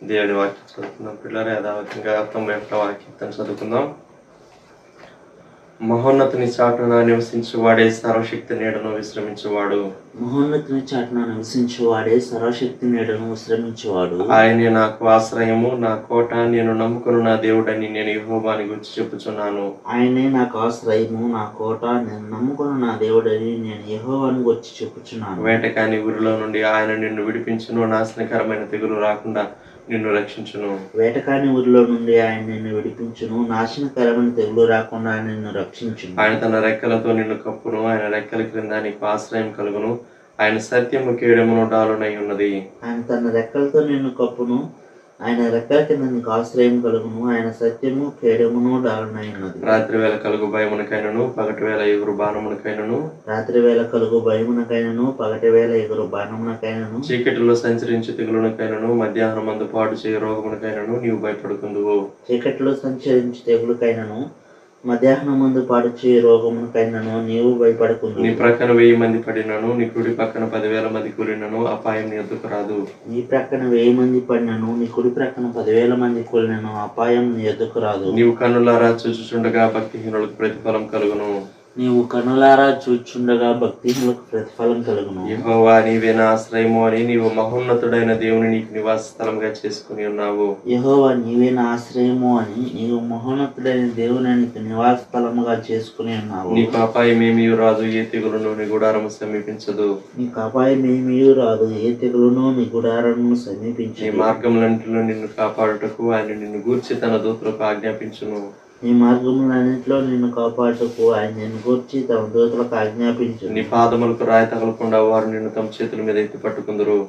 దేవుని వాక్యం చదువుకుందాం పిల్లలు. యథావతంగా 91వ వాక్యం చదువుకుందాం. మహోన్నతుని చాటున నివసించువాడే సర్వశక్తి నీడను విశ్రమించువాడు. మహోన్నతుని చాటున నివసించువాడే సర్వశక్తి నీడను విశ్రమించువాడు. ఆయనే నాకు ఆశ్రయము, నా కోట, నేను నమ్ముకున్న నా దేవుడని నేను యెహోవాని గురించి చెప్పుచున్నాను. ఆయనే నాకు ఆశ్రయము, నా కోట, నేను నమ్ముకున్న నా దేవుడని నేను యెహోవాని గురించి చెప్పుచున్నాను. వేటకాని ఊరిలో నుండి ఆయన నిన్ను విడిపించును, నాశనకరమైన తెగులు రాకుండా నిన్ను రక్షించును. వేటకాని ఊరిలో నుండి ఆయన నిన్ను విడిపించును, నాశనకరమైన తెగులు రాకుండా ఆయన నిన్ను రక్షించును. ఆయన తన రెక్కలతో నిన్ను కప్పును, ఆయన రెక్కల క్రింద నీకు ఆశ్రయం కలుగును. ఆయన సత్యము కేడమును డాలునై ఉన్నది. ఆయన తన రెక్కలతో నిన్ను కప్పును, ఆయన రెక్కల కింద నీకు ఆశ్రయం కలుగును. ఆయన సత్యము కేడమును డాలునై ఉన్నది. రాత్రి వేళ కలుగు భయమునకైనను, పగటి వేళ ఎగురు బాణమునకైనను, రాత్రి వేళ కలుగు భయమునకైనను, పగటి వేళ ఎగురు బాణమునకైనను, చీకటిలో సంచరించి తెగులునకైనను, మధ్యాహ్నం మందు పాడు చేయ రోగమునకైనను నీవు భయపడుకుందువు. చీకటిలో సంచరించి తెగులుకైనను, మధ్యాహ్నం ముందు పాడుచే రోగమునకైనను నీవు భయపడకుందు. నీ ప్రక్కన 1000 మంది పడినను, నీ కుడి పక్కన 10,000 మంది కూలినను అపాయం నీ ఎదుకు రాదు. నీ ప్రక్కన 1000 మంది పడినను, నీ కుడి ప్రక్కన 10,000 మంది కూలినను అపాయం నీ ఎదుకు రాదు. నీవు కన్నులారా చూచుచుండగా భక్తిహీనులకు ప్రతిఫలం కలుగును. నీవు కనులారా చూచుండగా భక్తిహీనులకు ప్రతిఫలం కలుగును. యెహోవా నీవే నా ఆశ్రయము అని నీవు మహోన్నతుడైన దేవుని నీకు నివాస స్థలంగా చేసుకుని ఉన్నావు. యెహోవా నీవే నా ఆశ్రయము అని నీవు మహోన్నతుడైన దేవుని నీకు నివాస స్థలముగా చేసుకుని ఉన్నావు. నీకు అపాయమేమీ రాదు, ఏ తెగులును నీ గుడారము సమీపించదు. నీకు అపాయమేమీ రాదు, ఏ తెగులును నీ గుడారమును సమీపించదు. నీ మార్గములన్నిటిలో నిన్ను కాపాడుటకు ఆయన నిన్ను గూర్చి తన దూతలకు ఆజ్ఞాపించును. నీ మార్గములన్నింటిలో నిన్ను కాపాడుటకు ఆయన నిన్ను గూర్చి తమ దూతలకు ఆజ్ఞాపించు. నీ పాదములకు రాయి తగలకుండా వారు నిన్ను తమ చేతుల మీద ఎత్తి పట్టుకుందరు.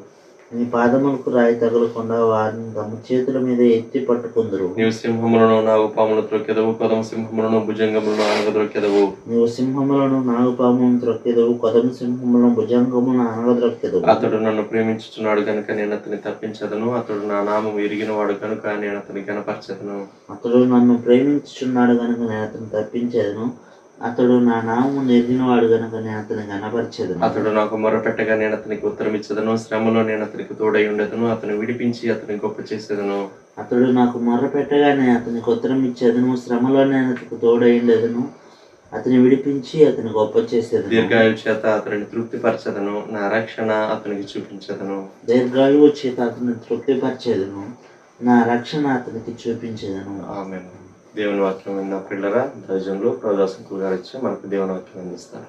నీ పాదములకు రాయి తగలకుండా వారిని తమ చేతుల మీద ఎత్తి పట్టుకుందరు. నీవు సింహములను నాగుపాములను త్రొక్కెదవు, కొదమ సింహములను భుజంగములను అనగద్రొక్కెదవు. నీవు సింహములను నాగుపాములను త్రొక్కెదవు, కొదమ సింహములను భుజంగములను అనగద్రొక్కెదవు. అతడు నన్ను ప్రేమించుచున్నాడు కనుక నేను అతని తప్పించదను, అతడు నా నామము ఎరిగిన వాడు కనుక నేను అతని కనపరచదను. అతడు నన్ను ప్రేమించుచున్నాడు కనుక నేను అతను తప్పించదను, అతడు నా నామము ఎరిగినవాడు గనుక నేను అతని కనపరచెదను. అతడు నాకు మొరపెట్టగా నేను అతనికి ఉత్తరం ఇచ్చదను, శ్రమలో నేను అతనికి తోడై ఉండదను, అతను విడిపించి అతని గొప్ప చేసేదను. అతడు నాకు మొరపెట్టగా నేను అతనికి ఉత్తరం ఇచ్చేదను, శ్రమలో నేను అతనికి తోడై ఉండేదను, అతని విడిపించి అతని గొప్ప చేసేదను. దీర్ఘాయువు చేత అతనిని తృప్తిపరచదను, నా రక్షణ అతనికి చూపించదను. దీర్ఘాయువు చేత అతని తృప్తిపరచేదను, నా రక్షణ అతనికి చూపించేదను. ఆమేన్. దేవుని వాక్యం విన్న పిల్లరా, దైవజనులు ప్రదాసకులు గారు వచ్చి మనకు దేవుని వాక్యం అందిస్తారు.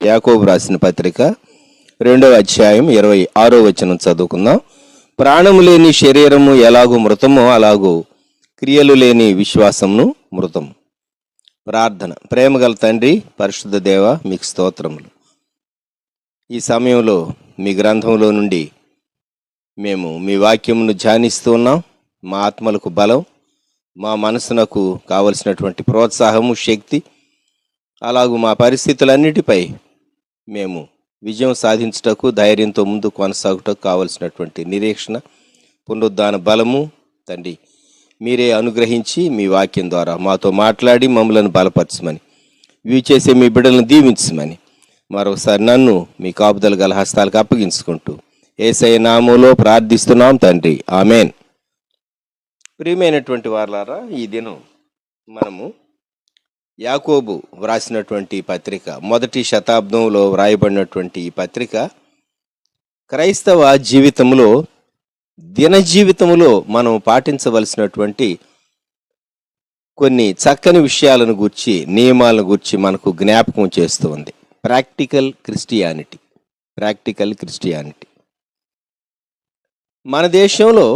యాకోబు రాసిన పత్రిక 2వ అధ్యాయం 26వ వచనం చదువుకుందాం. ప్రాణము లేని శరీరము ఎలాగూ మృతమో అలాగూ క్రియలు లేని విశ్వాసమును మృతము. ప్రార్థన. ప్రేమగల తండ్రి, పరిశుద్ధ దేవ, మీకు స్తోత్రములు. ఈ సమయంలో మీ గ్రంథంలో నుండి మేము మీ వాక్యమును ధ్యానిస్తూ ఉన్నాం. మా ఆత్మలకు బలం, మా మనసునకు కావలసినటువంటి ప్రోత్సాహము, శక్తి, అలాగూ మా పరిస్థితులన్నిటిపై మేము విజయం సాధించుటకు, ధైర్యంతో ముందు కొనసాగుటకు కావలసినటువంటి నిరీక్షణ, పునరుద్ధాన బలము తండ్రి మీరే అనుగ్రహించి మీ వాక్యం ద్వారా మాతో మాట్లాడి మమ్మలను బలపరచమని, ఇవి చేసే మీ బిడ్డలను దీవించమని మరొకసారి నన్ను మీ కాపుదల గల హస్తాలకు అప్పగించుకుంటూ యేసయ్య నామములో ప్రార్థిస్తున్నాం తండ్రి, ఆమెన్. ప్రియమైనటువంటి వారలారా, ఈ దినం మనము యాకోబు వ్రాసినటువంటి పత్రిక, 1వ శతాబ్దంలో వ్రాయబడినటువంటి ఈ పత్రిక క్రైస్తవ జీవితంలో, దిన జీవితంలో మనం పాటించవలసినటువంటి కొన్ని చక్కని విషయాలను గూర్చి, నియమాలను గూర్చి మనకు జ్ఞాపకం చేస్తూ ఉంది. Practical Christianity. మన దేశంలో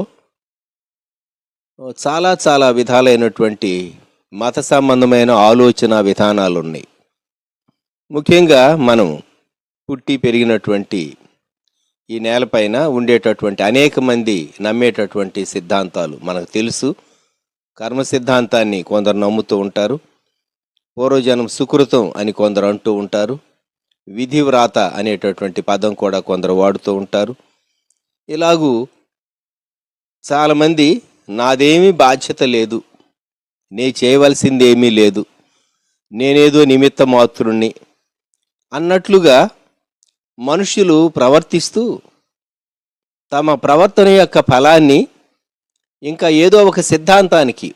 చాలా విధాలైనటువంటి మత సంబంధమైన ఆలోచన విధానాలు ఉన్నాయి. ముఖ్యంగా మనం పుట్టి పెరిగినటువంటి ఈ నేలపైన ఉండేటటువంటి అనేక మంది నమ్మేటటువంటి సిద్ధాంతాలు మనకు తెలుసు. కర్మ సిద్ధాంతాన్ని కొందరు నమ్ముతూ ఉంటారు, పూర్వజన్మ సుకృతం అని కొందరు అంటూ ఉంటారు, విధివ్రాత అనేటటువంటి పదం కూడా కొందరు వాడుతూ ఉంటారు. ఇలాగూ చాలామంది నాదేమీ బాధ్యత లేదు, నే చేయవలసింది ఏమీ లేదు, నేనేదో నిమిత్త మాత్రుణ్ణి అన్నట్లుగా మనుషులు ప్రవర్తిస్తూ తమ ప్రవర్తన యొక్క ఫలాన్ని ఇంకా ఏదో ఒక సిద్ధాంతానికి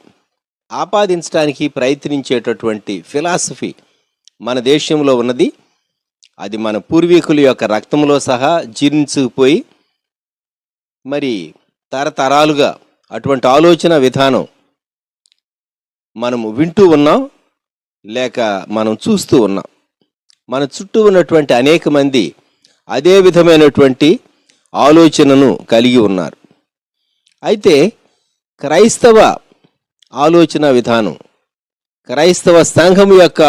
ఆపాదించడానికి ప్రయత్నించేటటువంటి ఫిలాసఫీ మన దేశంలో ఉన్నది. అది మన పూర్వీకుల యొక్క రక్తంలో సహా జీర్ణించుకుపోయి మరి తరతరాలుగా అటువంటి ఆలోచన విధానం మనము వింటూ ఉన్నాం, లేక మనం చూస్తూ ఉన్నాం. మన చుట్టూ ఉన్నటువంటి అనేక మంది అదే విధమైనటువంటి ఆలోచనను కలిగి ఉన్నారు. అయితే క్రైస్తవ ఆలోచన విధానం, క్రైస్తవ సంఘం యొక్క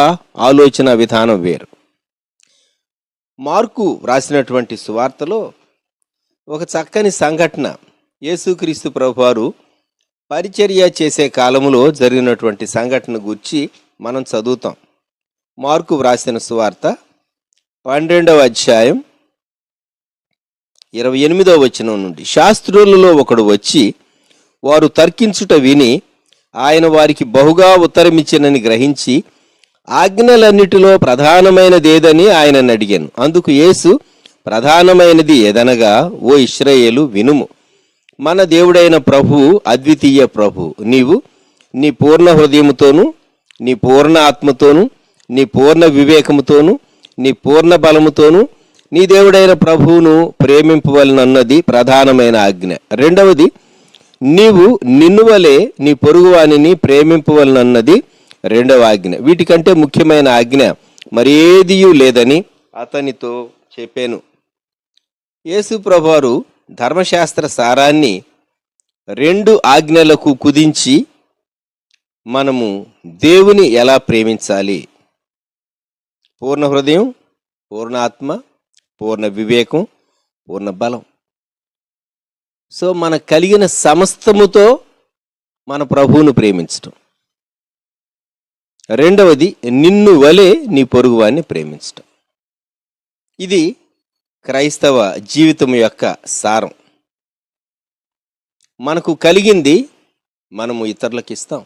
ఆలోచన విధానం వేరు. మార్కు రాసినటువంటి సువార్తలో ఒక చక్కని సంఘటన యేసుక్రీస్తు ప్రభువారు పరిచర్య చేసే కాలంలో జరిగినటువంటి సంఘటన గురించి మనం చదువుతాం. మార్కు వ్రాసిన సువార్త 12వ అధ్యాయం 28వ వచనం నుండి, శాస్త్రులలో ఒకడు వచ్చి వారు తర్కించుట విని ఆయన వారికి బహుగా ఉత్తరమిచ్చినని గ్రహించి ఆజ్ఞలన్నిటిలో ప్రధానమైనదేదని ఆయనను అడిగాను. అందుకు యేసు, ప్రధానమైనది ఏదనగా, ఓ ఇశ్రాయేలు వినుము, మన దేవుడైన ప్రభువు అద్వితీయ ప్రభువు. నీవు నీ పూర్ణ హృదయముతోను, నీ పూర్ణ ఆత్మతోను, నీ పూర్ణ వివేకముతోను, నీ పూర్ణ బలముతోను నీ దేవుడైన ప్రభువును ప్రేమింపవలనన్నది ప్రధానమైన ఆజ్ఞ. రెండవది, నీవు నిన్ను వలె నీ పొరుగువానిని ప్రేమింపవలనన్నది రెండవ ఆజ్ఞ. వీటికంటే ముఖ్యమైన ఆజ్ఞ మరేదియూ లేదని అతనితో చెప్పాను. యేసు ప్రభువారు ధర్మశాస్త్ర సారాన్ని 2 ఆజ్ఞలకు కుదించి మనము దేవుని ఎలా ప్రేమించాలి, పూర్ణ హృదయం, పూర్ణ ఆత్మ, పూర్ణ వివేకం, పూర్ణ బలం. సో మనకు కలిగిన సమస్తముతో మన ప్రభువును ప్రేమించటం. రెండవది, నిన్ను వలె నీ పొరుగువాన్ని ప్రేమించటం. ఇది క్రైస్తవ జీవితం యొక్క సారం. మనకు కలిగింది మనము ఇతరులకు ఇస్తాం.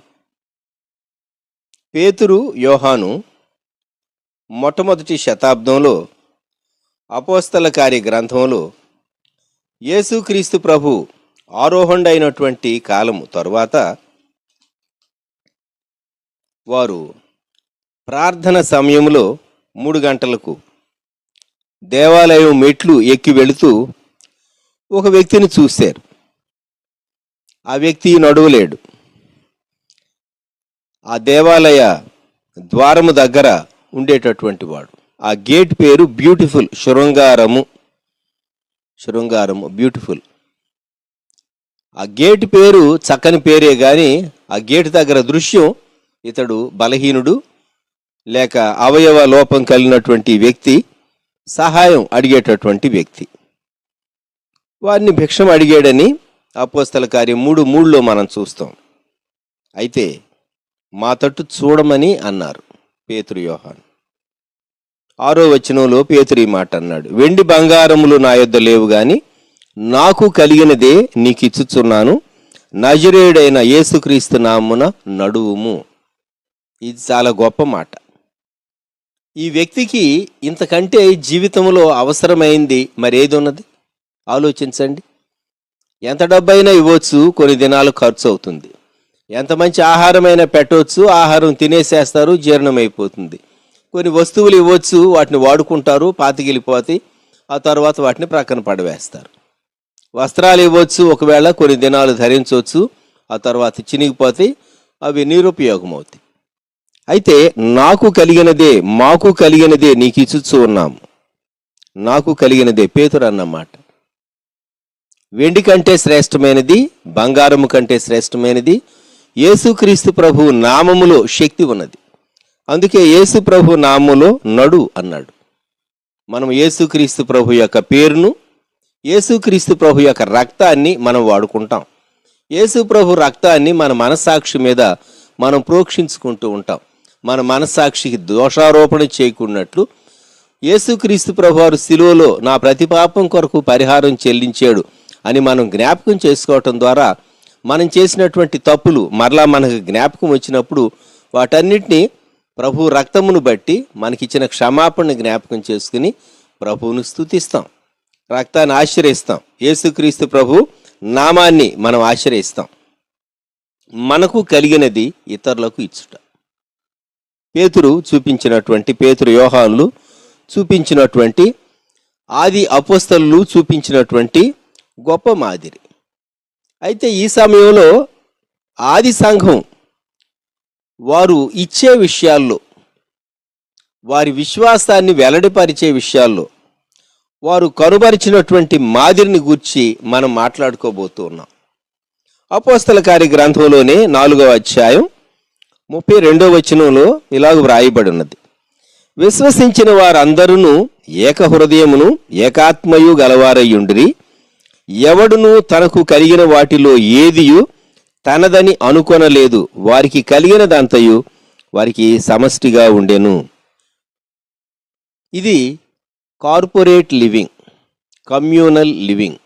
పేతురు, యోహాను మొట్టమొదటి శతాబ్దంలో అపోస్తల కార్య గ్రంథంలో యేసుక్రీస్తు ప్రభు ఆరోహణుడైనటువంటి కాలము తరువాత వారు ప్రార్థన సమయంలో 3 గంటలకు దేవాలయం మెట్లు ఎక్కి వెళుతూ ఒక వ్యక్తిని చూశారు. ఆ వ్యక్తి నడువలేడు. ఆ దేవాలయ ద్వారము దగ్గర ఉండేటటువంటి వాడు. ఆ గేట్ పేరు బ్యూటిఫుల్, శృంగారము బ్యూటిఫుల్. ఆ గేట్ పేరు చక్కని పేరే కానీ ఆ గేట్ దగ్గర దృశ్యం, ఇతడు బలహీనుడు లేక అవయవ లోపం కలిగినటువంటి వ్యక్తి, సహాయం అడిగేటటువంటి వ్యక్తి. వారిని భిక్షం అడిగాడని అపోస్తల కార్యం 3:3లో మనం చూస్తాం. అయితే మా తట్టు చూడమని అన్నారు పేతురు, యోహాను. 6వ వచనంలో పేతురు ఈ మాట అన్నాడు, వెండి బంగారములు నా యొద్ద లేవు గాని నాకు కలిగినదే నీకు ఇచ్చుచున్నాను, నజరేయుడైన యేసుక్రీస్తు నామమున నడువుము. ఇది చాలా గొప్ప మాట. ఈ వ్యక్తికి ఇంతకంటే జీవితంలో అవసరమైంది మరేది ఉన్నది? ఆలోచించండి. ఎంత డబ్బైనా ఇవ్వచ్చు, కొన్ని దినాలు ఖర్చు అవుతుంది. ఎంత మంచి ఆహారమైనా పెట్టవచ్చు, ఆహారం తినేసేస్తారు, జీర్ణమైపోతుంది. కొన్ని వస్తువులు ఇవ్వచ్చు, వాటిని వాడుకుంటారు, పాతికిలిపోతాయి, ఆ తర్వాత వాటిని ప్రక్కన పడవేస్తారు. వస్త్రాలు ఇవ్వచ్చు, ఒకవేళ కొన్ని దినాలు ధరించవచ్చు, ఆ తర్వాత చినిగిపోతాయి, అవి నిరుపయోగం అవుతాయి. అయితే నాకు కలిగినదే, మాకు కలిగినదే నీకు ఇచ్చుచూ ఉన్నాము. నాకు కలిగినదే పేతురు అన్నమాట. వెండి కంటే శ్రేష్టమైనది, బంగారము కంటే శ్రేష్టమైనది యేసుక్రీస్తు ప్రభు నామములో శక్తి ఉన్నది. అందుకే యేసు ప్రభు నామములో నడు అన్నాడు. మనం యేసుక్రీస్తు ప్రభు యొక్క పేరును, యేసుక్రీస్తు ప్రభు యొక్క రక్తాన్ని మనం వాడుకుంటాం. యేసు ప్రభు రక్తాన్ని మన మనస్సాక్షి మీద మనం ప్రోక్షించుకుంటూ ఉంటాం. మన మనస్సాక్షికి దోషారోపణ చేయకున్నట్లు యేసుక్రీస్తు ప్రభువారు శిలువలో నా ప్రతి పాపం కొరకు పరిహారం చెల్లించాడు అని మనం జ్ఞాపకం చేసుకోవటం ద్వారా మనం చేసినటువంటి తప్పులు మరలా మనకు జ్ఞాపకం వచ్చినప్పుడు వాటన్నిటినీ ప్రభు రక్తమును బట్టి మనకిచ్చిన క్షమాపణను జ్ఞాపకం చేసుకుని ప్రభువును స్తుతిస్తాం, రక్తాన్ని ఆశ్రయిస్తాం, యేసుక్రీస్తు ప్రభు నామాన్ని మనం ఆశ్రయిస్తాం. మనకు కలిగినది ఇతరులకు ఇచ్చుట. పేతురు యోహానులు చూపించినటువంటి, ఆది అపోస్తలులు చూపించినటువంటి గొప్ప మాదిరి. అయితే ఈ సమయంలో ఆది సంఘం వారు ఇచ్చే విషయాల్లో, వారి విశ్వాసాన్ని వెల్లడిపరిచే విషయాల్లో వారు కనుబరిచినటువంటి మాదిరిని గూర్చి మనం మాట్లాడుకోబోతున్నాం. అపోస్తల కార్య గ్రంథంలోనే 4వ అధ్యాయం 32వ వచనంలో ఇలాగ వ్రాయబడి ఉన్నది: విశ్వసించిన వారందరూ ఏక హృదయమును ఏకాత్మయు గలవారయ్యుండిరి, ఎవడును తనకు కలిగిన వాటిలో ఏదియు తనదని అనుకొనలేదు, వారికి కలిగినదంతయు వారికి సమష్టిగా ఉండెను. ఇది కార్పొరేట్ లివింగ్, కమ్యూనల్ లివింగ్.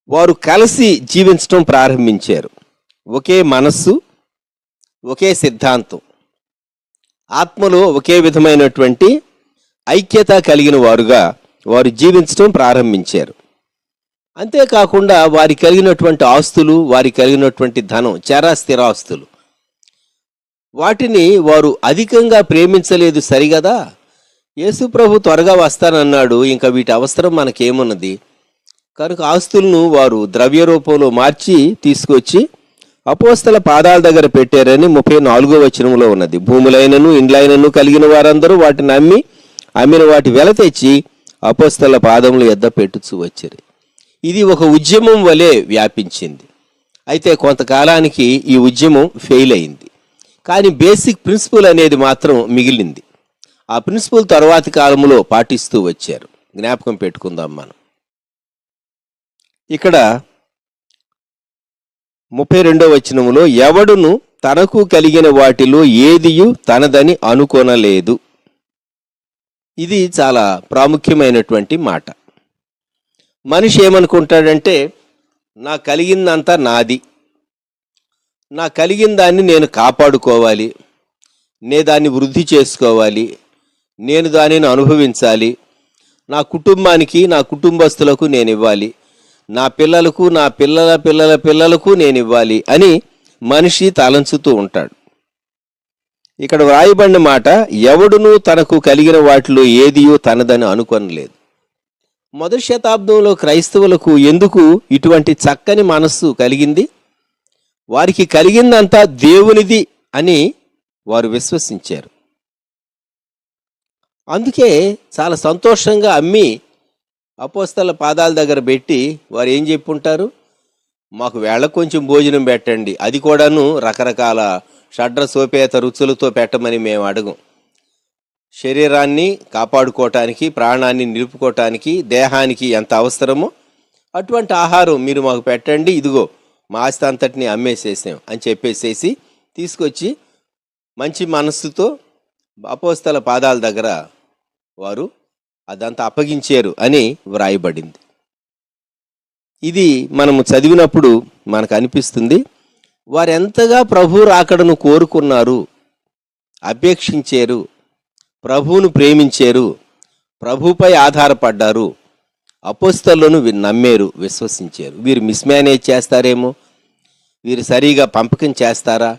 వారు కలిసి జీవించడం ప్రారంభించారు. ఒకే మనస్సు, ఒకే సిద్ధాంతం, ఆత్మలో ఒకే విధమైనటువంటి ఐక్యత కలిగిన వారుగా వారు జీవించడం ప్రారంభించారు. అంతేకాకుండా వారి కలిగినటువంటి ఆస్తులు, వారి కలిగినటువంటి ధనం, స్థిరాస్తులు, వాటిని వారు అధికంగా ప్రేమించలేదు. సరిగదా, యేసు ప్రభు త్వరగా వస్తానన్నాడు, ఇంకా వీటి అవసరం మనకేమున్నది? కనుక ఆస్తులను వారు ద్రవ్య రూపంలో మార్చి తీసుకొచ్చి అపోస్తల పాదాల దగ్గర పెట్టారని 34వ వచనంలో ఉన్నది. భూములైనను ఇండ్లైనను కలిగిన వారందరూ వాటిని అమ్మిన వాటి వెల తెచ్చి అపోస్తల పాదముల యొద్ద పెట్టుచూ వచ్చారు. ఇది ఒక ఉద్యమం వలె వ్యాపించింది. అయితే కొంతకాలానికి ఈ ఉద్యమం ఫెయిల్ అయింది. కానీ బేసిక్ ప్రిన్సిపల్ అనేది మాత్రం మిగిలింది. ఆ ప్రిన్సిపల్ తర్వాతి కాలంలో పాటిస్తూ వచ్చారు. జ్ఞాపకం పెట్టుకుందాం మనం. ఇక్కడ 32వ వచనములో, ఎవడును తనకు కలిగిన వాటిలో ఏదియు తనదని అనుకొనలేదు. ఇది చాలా ప్రాముఖ్యమైనటువంటి మాట. మనిషి ఏమనుకుంటాడంటే, నా కలిగిందంతా నాది, నా కలిగిన దాన్ని నేను కాపాడుకోవాలి, నేను దాన్ని వృద్ధి చేసుకోవాలి, నేను దానిని అనుభవించాలి, నా కుటుంబానికి, నా కుటుంబస్తులకు నేను ఇవ్వాలి, నా పిల్లలకు, నా పిల్లల పిల్లల పిల్లలకు నేను ఇవ్వాలి అని మనిషి తలంచుతూ ఉంటాడు. ఇక్కడ వ్రాయబడిన మాట, ఎవడును తనకు కలిగిన వాటిలో ఏదియో తనదని అనుకొనలేదు. మొదటి శతాబ్దంలో క్రైస్తవులకు ఎందుకు ఇటువంటి చక్కని మనస్సు కలిగింది? వారికి కలిగిందంతా దేవునిది అని వారు విశ్వసించారు. అందుకే చాలా సంతోషంగా అమ్మి అపోస్తల పాదాల దగ్గర పెట్టి వారు ఏం చెప్పుంటారు? మాకు వేళకు కొంచెం భోజనం పెట్టండి, అది కూడాను రకరకాల షడ్ర సోపేత రుచులతో పెట్టమని మేము అడగం. శరీరాన్ని కాపాడుకోవటానికి, ప్రాణాన్ని నిలుపుకోవటానికి, దేహానికి ఎంత అవసరమో అటువంటి ఆహారం మీరు మాకు పెట్టండి, ఇదిగో మా ఆస్తి అంతటిని అమ్మేసేసాం అని చెప్పేసేసి తీసుకొచ్చి మంచి మనస్సుతో అపోస్తల పాదాల దగ్గర వారు అదంతా అప్పగించారు అని వ్రాయబడింది. ఇది మనము చదివినప్పుడు మనకు అనిపిస్తుంది, వారెంతగా ప్రభు రాకడను కోరుకున్నారు, అపేక్షించారు, ప్రభువును ప్రేమించారు, ప్రభుపై ఆధారపడ్డారు, అపోస్తలులను నమ్మారు, విశ్వసించారు. వీరు మిస్మేనేజ్ చేస్తారేమో, వీరు సరిగా పంపకం చేస్తారా,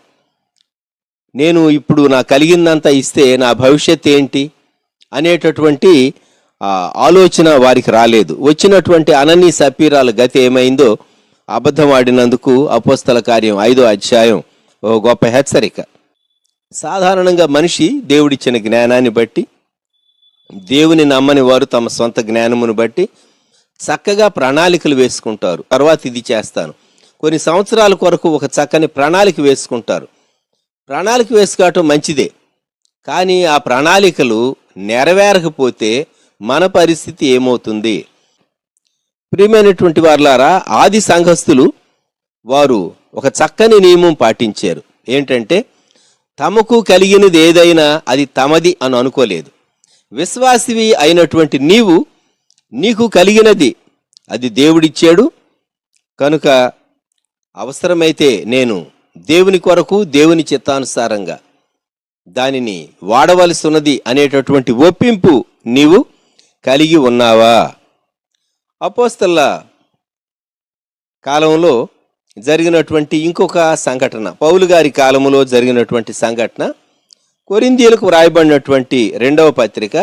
నేను ఇప్పుడు నా కలిగిందంతా ఇస్తే నా భవిష్యత్ ఏంటి అనేటటువంటి ఆలోచన వారికి రాలేదు. వచ్చినటువంటి అననీ సపీరాల గతి ఏమైందో అబద్ధం ఆడినందుకు అపోస్తల కార్యం 5వ అధ్యాయం ఒక గొప్ప హెచ్చరిక. సాధారణంగా మనిషి దేవుడిచ్చిన జ్ఞానాన్ని బట్టి, దేవుని నమ్మని వారు తమ సొంత జ్ఞానమును బట్టి చక్కగా ప్రణాళికలు వేసుకుంటారు. తర్వాత ఇది చేస్తాను, కొన్ని సంవత్సరాల కొరకు ఒక చక్కని ప్రణాళిక వేసుకుంటారు. ప్రణాళిక వేసుకోవటం మంచిదే, కానీ ఆ ప్రణాళికలు నెరవేరకపోతే మన పరిస్థితి ఏమవుతుంది? ప్రియమైనటువంటి వారులారా, ఆది సంఘస్థులు వారు ఒక చక్కని నియమం పాటించారు. ఏంటంటే, తమకు కలిగినది ఏదైనా అది తమది అని అనుకోలేదు. విశ్వాసివి అయినటువంటి నీకు కలిగినది అది దేవుడిచ్చాడు కనుక అవసరమైతే నేను దేవుని కొరకు, దేవుని చిత్తానుసారంగా దానిని వాడవలసి ఉన్నది అనేటటువంటి ఒప్పింపు నీవు కలిగి ఉన్నావా? అపోస్తల కాలంలో జరిగినటువంటి ఇంకొక సంఘటన, పౌలు గారి కాలములో జరిగినటువంటి సంఘటన. కొరింథీయులకు వ్రాయబడినటువంటి 2వ పత్రిక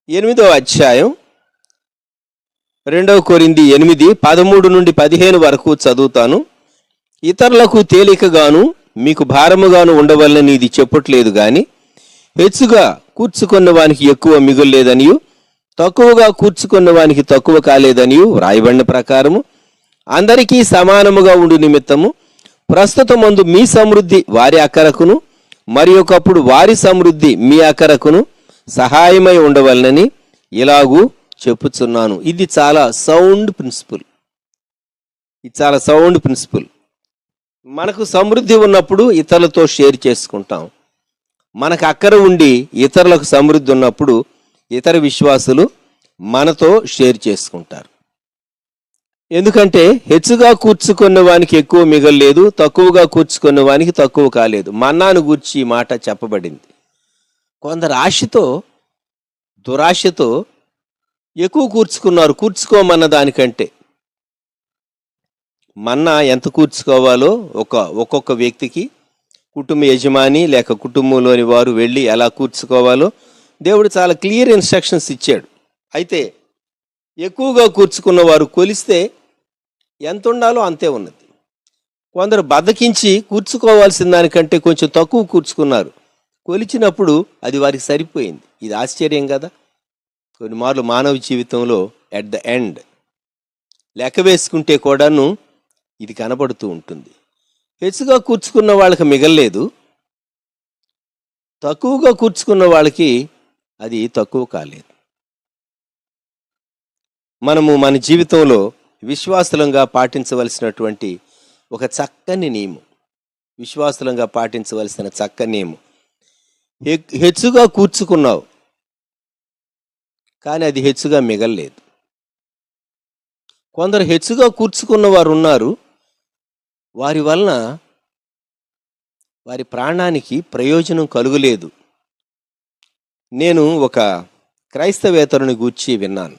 8వ అధ్యాయం, 2 కొరింథీ 8:13-15 వరకు చదువుతాను. ఇతరులకు తేలికగాను మీకు భారముగాను ఉండవలనని ఇది చెప్పట్లేదు గాని, హెచ్చుగా కూర్చుకున్న వానికి ఎక్కువ మిగుల్లేదనియు, తక్కువగా కూర్చుకున్న వానికి తక్కువ కాలేదనియు వ్రాయబడిన ప్రకారము అందరికీ సమానముగా ఉండు నిమిత్తము ప్రస్తుతమందు మీ సమృద్ధి వారి అక్కరకును, మరి ఒకప్పుడు వారి సమృద్ధి మీ అక్కరకును సహాయమై ఉండవలనని ఇలాగూ చెప్పుచున్నాను. ఇది చాలా సౌండ్ ప్రిన్సిపల్. మనకు సమృద్ధి ఉన్నప్పుడు ఇతరులతో షేర్ చేసుకుంటాం. మనకు అక్కర ఉండి ఇతరులకు సమృద్ధి ఉన్నప్పుడు ఇతర విశ్వాసులు మనతో షేర్ చేసుకుంటారు. ఎందుకంటే హెచ్చుగా కూర్చుకున్న వానికి ఎక్కువ మిగల్లేదు, తక్కువగా కూర్చుకున్న వానికి తక్కువ కాలేదు. మన్నాను గూర్చి ఈ మాట చెప్పబడింది. కొందరు ఆశతో, దురాశతో ఎక్కువ కూర్చుకున్నారు కూర్చుకోమన్న దానికంటే. మన్నా ఎంత కూర్చుకోవాలో ఒక్కొక్క వ్యక్తికి, కుటుంబ యజమాని లేక కుటుంబంలోని వారు వెళ్ళి ఎలా కూర్చుకోవాలో దేవుడు చాలా క్లియర్ ఇన్స్ట్రక్షన్స్ ఇచ్చాడు. అయితే ఎక్కువగా కూర్చుకున్న వారు కొలిస్తే ఎంత ఉండాలో అంతే ఉన్నది. కొందరు బద్దకించి కూర్చుకోవాల్సిన దానికంటే కొంచెం తక్కువ కూర్చుకున్నారు. కొలిచినప్పుడు అది వారికి సరిపోయింది. ఇది ఆశ్చర్యం కదా. కొన్ని మార్లు మానవ జీవితంలో ఎట్ ద ఎండ్ లెక్క వేసుకుంటే కూడాను ఇది కనబడుతూ ఉంటుంది. హెచ్చుగా కూర్చుకున్న వాళ్ళకి మిగల్లేదు, తక్కువగా కూర్చుకున్న వాళ్ళకి అది తక్కువ కాలేదు. మనము మన జీవితంలో విశ్వాసులంగా పాటించవలసినటువంటి ఒక చక్కని నియమం, హెచ్చుగా కూర్చుకున్నావు కానీ అది హెచ్చుగా మిగల్లేదు. కొందరు హెచ్చుగా కూర్చుకున్న వారు ఉన్నారు, వారి వలన వారి ప్రాణానికి ప్రయోజనం కలుగలేదు. నేను ఒక క్రైస్తవేతరుని గూర్చి విన్నాను.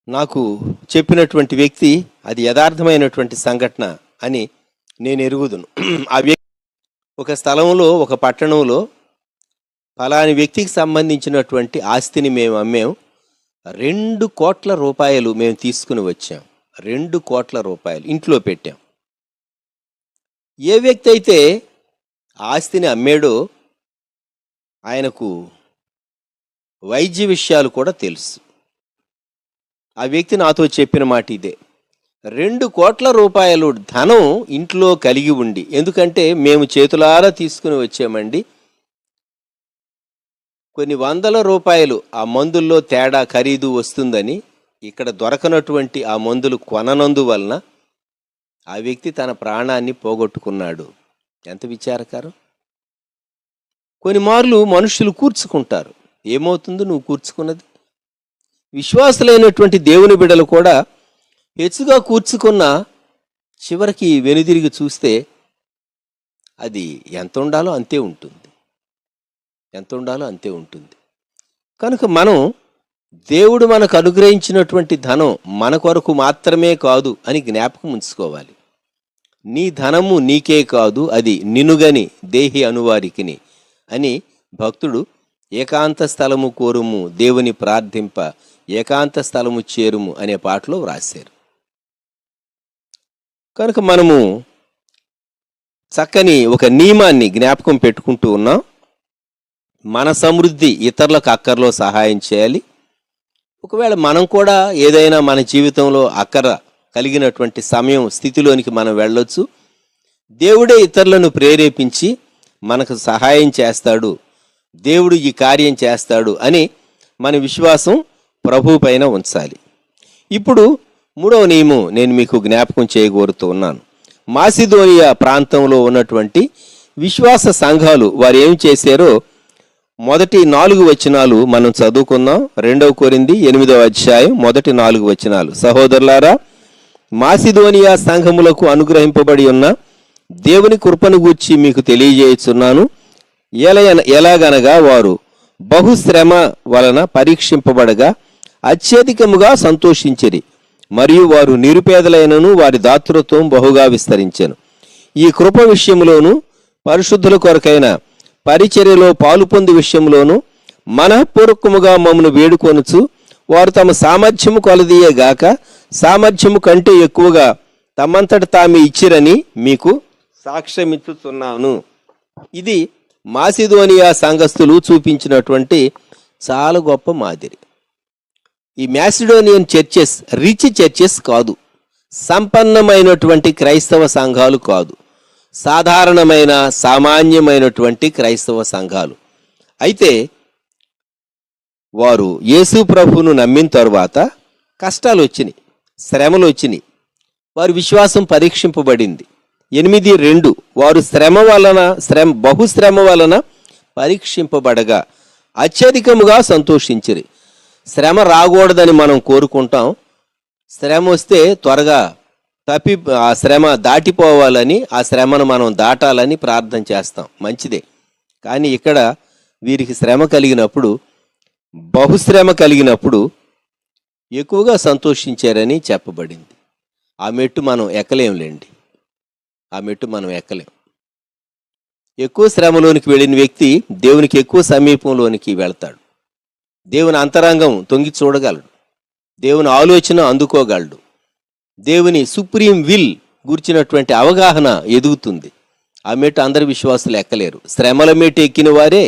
నాకు చెప్పినటువంటి వ్యక్తి అది యథార్థమైనటువంటి సంఘటన అని నేను ఎరుగుదును. ఆ వ్యక్తి ఒక స్థలంలో, ఒక పట్టణంలో ఫలాని వ్యక్తికి సంబంధించినటువంటి ఆస్తిని మేము అమ్మాం. 2 కోట్ల రూపాయలు మేము తీసుకుని వచ్చాం. 2 కోట్ల రూపాయలు ఇంట్లో పెట్టాం. ఏ వ్యక్తి అయితే ఆస్తిని అమ్మాడో ఆయనకు వైద్య విషయాలు కూడా తెలుసు. ఆ వ్యక్తి నాతో చెప్పిన మాట ఇదే. 2 కోట్ల రూపాయలు ధనం ఇంట్లో కలిగి ఉండి, ఎందుకంటే మేము చేతులారా తీసుకుని వచ్చామండి, కొన్ని వందల రూపాయలు ఆ మందుల్లో తేడా ఖరీదు వస్తుందని ఇక్కడ దొరకనటువంటి ఆ మందులు కొననందువలన ఆ వ్యక్తి తన ప్రాణాన్ని పోగొట్టుకున్నాడు. ఎంత విచారకరం. కొన్ని మార్లు మనుషులు కూర్చుకుంటారు. ఏమవుతుందో నువ్వు కూర్చుకున్నది. విశ్వాసులైనటువంటి దేవుని బిడ్డలు కూడా హెచ్చుగా కూర్చుకున్న చివరికి వెనుదిరిగి చూస్తే అది ఎంత ఉండాలో అంతే ఉంటుంది. కనుక మనం దేవుడు మనకు అనుగ్రహించినటువంటి ధనం మన కొరకు మాత్రమే కాదు అని జ్ఞాపకం ఉంచుకోవాలి. నీ ధనము నీకే కాదు, అది నినుగని దేహి అనువారికిని అని భక్తుడు ఏకాంత స్థలము కోరుము దేవుని ప్రార్థింప ఏకాంత స్థలము చేరుము అనే పాటలో వ్రాశారు. కనుక మనము చక్కని ఒక నియమాన్ని జ్ఞాపకం పెట్టుకుంటూ ఉన్నాం. మన సమృద్ధి ఇతరులకు అక్కర్లో సహాయం చేయాలి. ఒకవేళ మనం కూడా ఏదైనా మన జీవితంలో అక్కర కలిగినటువంటి సమయం స్థితిలోనికి మనం వెళ్ళొచ్చు. దేవుడే ఇతరులను ప్రేరేపించి మనకు సహాయం చేస్తాడు, దేవుడు ఈ కార్యం చేస్తాడు అని మన విశ్వాసం ప్రభు పైన ఉంచాలి. ఇప్పుడు 3వ నియమం నేను మీకు జ్ఞాపకం చేయగోరుతూ ఉన్నాను. మాసిదోనియా ప్రాంతంలో ఉన్నటువంటి విశ్వాస సంఘాలు వారు ఏం చేశారో మొదటి 4 వచనాలు మనం చదువుకుందాం. 2 కొరింథీ 8వ అధ్యాయం మొదటి 4 వచనాలు. సహోదరులారా, మాసిదోనియా సంఘములకు అనుగ్రహింపబడి ఉన్న దేవుని కృపను గూర్చి మీకు తెలియజేయుచున్నాను. ఎలాగనగా వారు బహుశ్రమ వలన పరీక్షింపబడగా అత్యధికముగా సంతోషించిరి, మరియు వారు నిరుపేదలైనను వారి దాతృత్వం బహుగా విస్తరించెను. ఈ కృప విషయంలోను పరిశుద్ధుల కొరకైన పరిచర్యలో పాలు పొందు విషయంలోను మనఃపూర్వకముగా మమ్మను వేడుకొనుచు వారు తమ సామర్థ్యము కొలదీయగాక సామర్థ్యము కంటే ఎక్కువగా తమంతట తామే ఇచ్చిరని మీకు సాక్ష్యమిచ్చుతున్నాను. ఇది మాసిదోనియా సంఘస్థులు చూపించినటువంటి చాలా గొప్ప మాదిరి. ఈ మాసిడోనియన్ చర్చెస్ రిచ్ చర్చెస్ కాదు, సంపన్నమైనటువంటి క్రైస్తవ సంఘాలు కాదు, సాధారణమైన సామాన్యమైనటువంటి క్రైస్తవ సంఘాలు. అయితే వారు యేసు ప్రభువును నమ్మిన తరువాత కష్టాలు వచ్చినాయి, శ్రమలు వచ్చినాయి, వారి విశ్వాసం పరీక్షింపబడింది. 8:2 వారు బహుశ్రమ వలన పరీక్షింపబడగా అత్యధికముగా సంతోషించిరి. శ్రమ రాకూడదని మనం కోరుకుంటాం, శ్రమ వస్తే త్వరగా ఆ శ్రమ దాటిపోవాలని, ఆ శ్రమను మనం దాటాలని ప్రార్థన చేస్తాం, మంచిదే. కానీ ఇక్కడ వీరికి శ్రమ కలిగినప్పుడు, బహుశ్రమ కలిగినప్పుడు ఎక్కువగా సంతోషించారని చెప్పబడింది. ఆ మెట్టు మనం ఎక్కలేంలేండి, ఆ మెట్టు మనం ఎక్కలేం. ఎక్కువ శ్రమలోనికి వెళ్ళిన వ్యక్తి దేవునికి ఎక్కువ సమీపంలోనికి వెళ్తాడు. దేవుని అంతరంగం తొంగి చూడగలడు, దేవుని ఆలోచన అందుకోగలడు, దేవుని సుప్రీం విల్ గుర్చినటువంటి అవగాహన ఎదుగుతుంది. ఆ మెట్టు అందరి విశ్వాసులు ఎక్కలేరు. శ్రమల మెట్టు ఎక్కిన వారే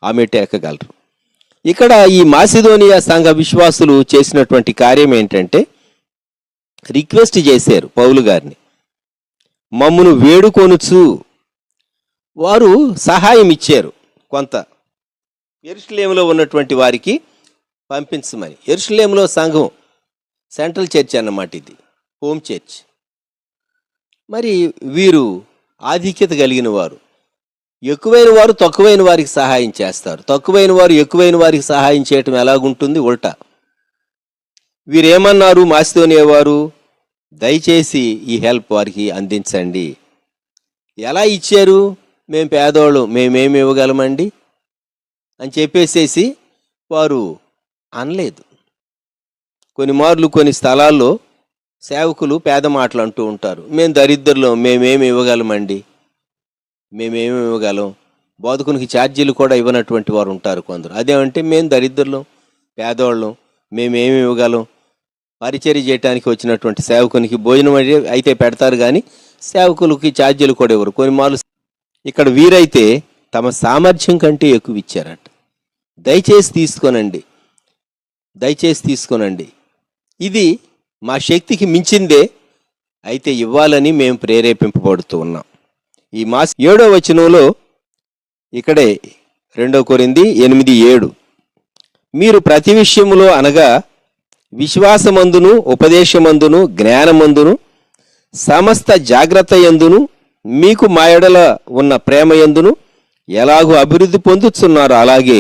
ఆ మెట్టు ఎక్కగలరు. ఇక్కడ ఈ మాసిదోనియా సంఘ విశ్వాసులు చేసినటువంటి కార్యం ఏంటంటే, రిక్వెస్ట్ చేశారు పౌలు గారిని, మమ్మును వేడుకొనుచు. వారు సహాయం ఇచ్చారు కొంత, యెరూషలేములో ఉన్నటువంటి వారికి పంపించమని. యెరూషలేములో సంఘం సెంట్రల్ చర్చ్ అన్నమాట, ఇది హోమ్ చర్చ్. మరి వీరు ఆధిక్యత కలిగిన వారు, ఎక్కువైన వారు తక్కువైన వారికి సహాయం చేస్తారు, తక్కువైన వారు ఎక్కువైన వారికి సహాయం చేయటం ఎలాగుంటుంది, ఉల్టా. వీరేమన్నారు మాసిదోనియా వారు, దయచేసి ఈ హెల్ప్ వారికి అందించండి. ఎలా ఇచ్చారు, మేము పేదోళ్ళు, మేమేమి ఇవ్వగలమండి అని చెప్పేసేసి వారు అనలేదు. కొన్ని మార్లు కొన్ని స్థలాల్లో సేవకులు పేద మాటలు అంటూ ఉంటారు, మేము దరిద్రులు, మేమేమి ఇవ్వగలమండి, మేమేమి ఇవ్వగలం. బోధకునికి ఛార్జీలు కూడా ఇవ్వనటువంటి వారు ఉంటారు కొందరు. అదేమంటే మేము దరిద్రులం, పేదోళ్ళం, మేమేమి ఇవ్వగలం. పరిచర్య చేయడానికి వచ్చినటువంటి సేవకునికి భోజనం అయితే పెడతారు, కానీ సేవకులకి ఛార్జీలు కూడా ఇవ్వరు. కొన్ని మార్లు ఇక్కడ వీరైతే తమ సామర్థ్యం కంటే ఎక్కువ ఇచ్చారట. దయచేసి తీసుకోనండి, దయచేసి తీసుకోనండి, ఇది మా శక్తికి మించిందే, అయితే ఇవ్వాలని మేము ప్రేరేపింపబడుతూ ఉన్నాం. ఈ మాస 7వ వచనంలో ఇక్కడే 2 కొరింథీ 8:7 మీరు ప్రతి విషయములో అనగా విశ్వాసమందును ఉపదేశమందును జ్ఞానమందును సమస్త జాగ్రత్త యందును మీకు మా యెడల ఉన్న ప్రేమ యందును ఎలాగూ అభివృద్ధి పొందుతున్నారో అలాగే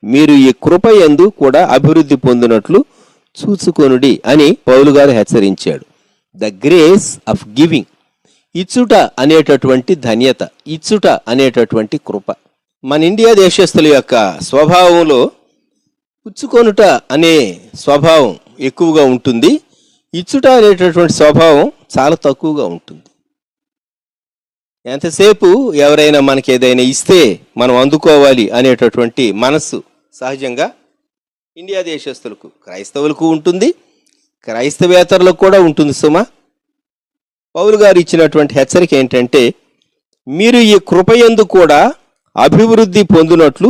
మీరు ఈ కృప యందు కూడా అభివృద్ధి పొందినట్లు చూసుకొనుడి అని పౌలు గారు హెచ్చరించాడు. ద గ్రేస్ ఆఫ్ గివింగ్, ఇచ్చుట అనేటటువంటి ధన్యత, ఇచ్చుట అనేటటువంటి కృప. మన ఇండియా దేశస్తుల యొక్క స్వభావంలో పుచ్చుకొనుట అనే స్వభావం ఎక్కువగా ఉంటుంది, ఇచ్చుట అనేటటువంటి స్వభావం చాలా తక్కువగా ఉంటుంది. ఎంతసేపు ఎవరైనా మనకి ఏదైనా ఇస్తే మనం అందుకోవాలి అనేటటువంటి మనస్సు సహజంగా ఇండియా దేశస్తులకు, క్రైస్తవులకు ఉంటుంది, క్రైస్తవేతరులకు కూడా ఉంటుంది సుమా. పౌలు గారు ఇచ్చినటువంటి హెచ్చరిక ఏంటంటే, మీరు ఈ కృపయందు కూడా అభివృద్ధి పొందినట్లు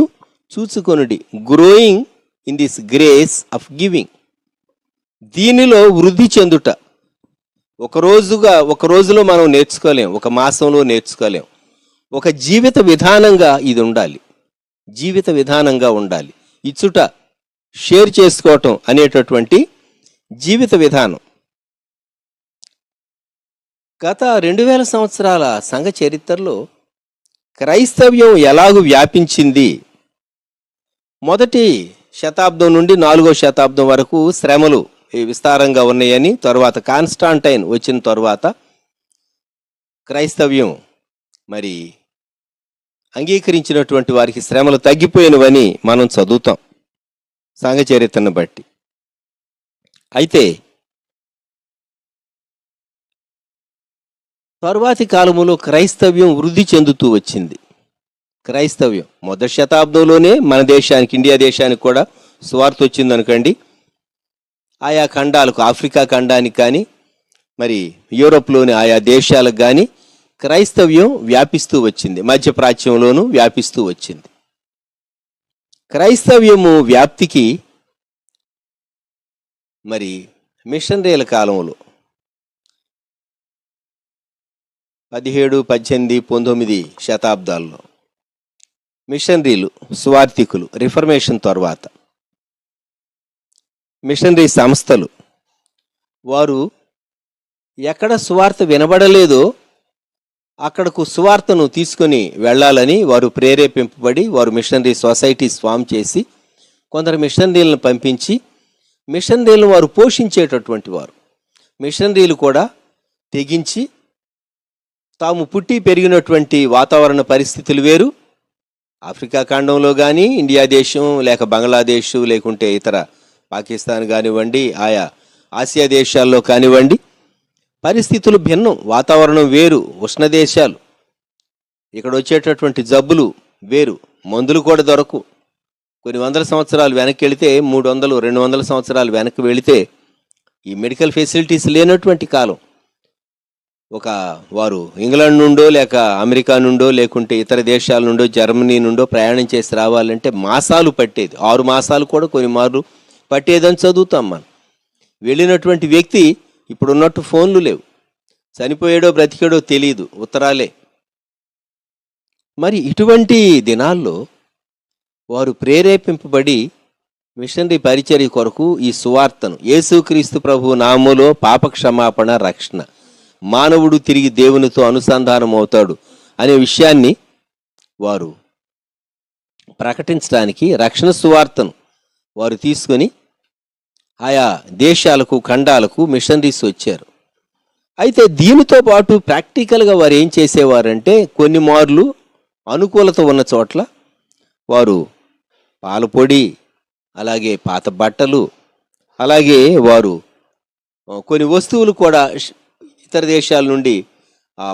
చూసుకొనుడి. Growing in this grace of giving, దీనిలో వృద్ధి చెందుట. ఒక రోజులో మనం నేర్చుకోలేం, ఒక మాసంలో నేర్చుకోలేం. ఒక జీవిత విధానంగా ఇది ఉండాలి, జీవిత విధానంగా ఉండాలి. ఇచ్చుట, షేర్ చేసుకోవటం అనేటటువంటి జీవిత విధానం. గత 2000 సంవత్సరాల సంఘ చరిత్రలో క్రైస్తవ్యం ఎలాగూ వ్యాపించింది. మొదటి శతాబ్దం నుండి 4వ శతాబ్దం వరకు శ్రమలు విస్తారంగా ఉన్నాయని, తరువాత కాన్స్టాంటైన్ వచ్చిన తరువాత క్రైస్తవ్యం మరి అంగీకరించినటువంటి వారికి శ్రమలు తగ్గిపోయినవని మనం చదువుతాం సంఘ చరిత్రను బట్టి. అయితే తరువాతి కాలములో క్రైస్తవ్యం వృద్ధి చెందుతూ వచ్చింది. క్రైస్తవ్యం మొదటి శతాబ్దంలోనే మన దేశానికి, ఇండియా దేశానికి కూడా సువార్త వచ్చింది అనుకోండి. ఆయా ఖండాలకు, ఆఫ్రికా ఖండానికి కానీ, మరి యూరోప్లోని ఆయా దేశాలకు కానీ క్రైస్తవ్యం వ్యాపిస్తూ వచ్చింది. మధ్యప్రాచ్యంలోనూ వ్యాపిస్తూ వచ్చింది. క్రైస్తవ్యము వ్యాప్తికి మరి మిషనరీల కాలంలో 17, 18, 19 శతాబ్దాల్లో మిషనరీలు, సువార్థికులు, రిఫర్మేషన్ తర్వాత మిషనరీ సంస్థలు వారు ఎక్కడ సువార్త వినబడలేదో అక్కడకు సువార్తను తీసుకొని వెళ్ళాలని వారు ప్రేరేపింపబడి వారు మిషనరీ సొసైటీస్ ఫామ్ చేసి కొందరు మిషనరీలను పంపించి మిషనరీలను వారు పోషించేటటువంటి వారు. మిషనరీలు కూడా తెగించి తాము పుట్టి పెరిగినటువంటి వాతావరణ పరిస్థితులు వేరు, ఆఫ్రికా ఖండంలో కానీ, ఇండియా దేశం లేక బంగ్లాదేశ్ లేకుంటే ఇతర పాకిస్తాన్ కానివ్వండి, ఆయా ఆసియా దేశాల్లో కానివ్వండి, పరిస్థితులు భిన్నం, వాతావరణం వేరు, ఉష్ణ దేశాలు, ఇక్కడ వచ్చేటటువంటి జబ్బులు వేరు, మందులు కూడా దొరకు. కొన్ని వందల సంవత్సరాలు వెనక్కి వెళితే, 300, 200 సంవత్సరాలు వెనక్కి వెళితే ఈ మెడికల్ ఫెసిలిటీస్ లేనటువంటి కాలం. వారు ఇంగ్లాండ్ నుండో లేక అమెరికా నుండో లేకుంటే ఇతర దేశాల నుండో జర్మనీ నుండో ప్రయాణం చేసి రావాలంటే మాసాలు పట్టేది. 6 మాసాలు కూడా కొన్ని మార్లు పట్టేదని చదువుతాం మనం. వెళ్ళినటువంటి వ్యక్తి ఇప్పుడున్నట్టు ఫోన్లు లేవు, చనిపోయాడో బ్రతికాడో తెలియదు, ఉత్తరాలే. మరి ఇటువంటి దినాల్లో వారు ప్రేరేపింపబడి మిషనరీ పరిచర్య కొరకు ఈ సువార్తను, యేసుక్రీస్తు ప్రభు నామములో పాపక్షమాపణ, రక్షణ, మానవుడు తిరిగి దేవునితో అనుసంధానం అవుతాడు అనే విషయాన్ని వారు ప్రకటించడానికి రక్షణ సువార్తను వారు తీసుకొని ఆయా దేశాలకు, ఖండాలకు మిషనరీస్ వచ్చారు. అయితే దీనితో పాటు ప్రాక్టికల్గా వారు ఏం చేసేవారంటే, కొన్ని మార్లు అనుకూలత ఉన్న చోట్ల వారు పాలపొడి, అలాగే పాత బట్టలు, అలాగే వారు కొన్ని వస్తువులు కూడా ఇతర దేశాల నుండి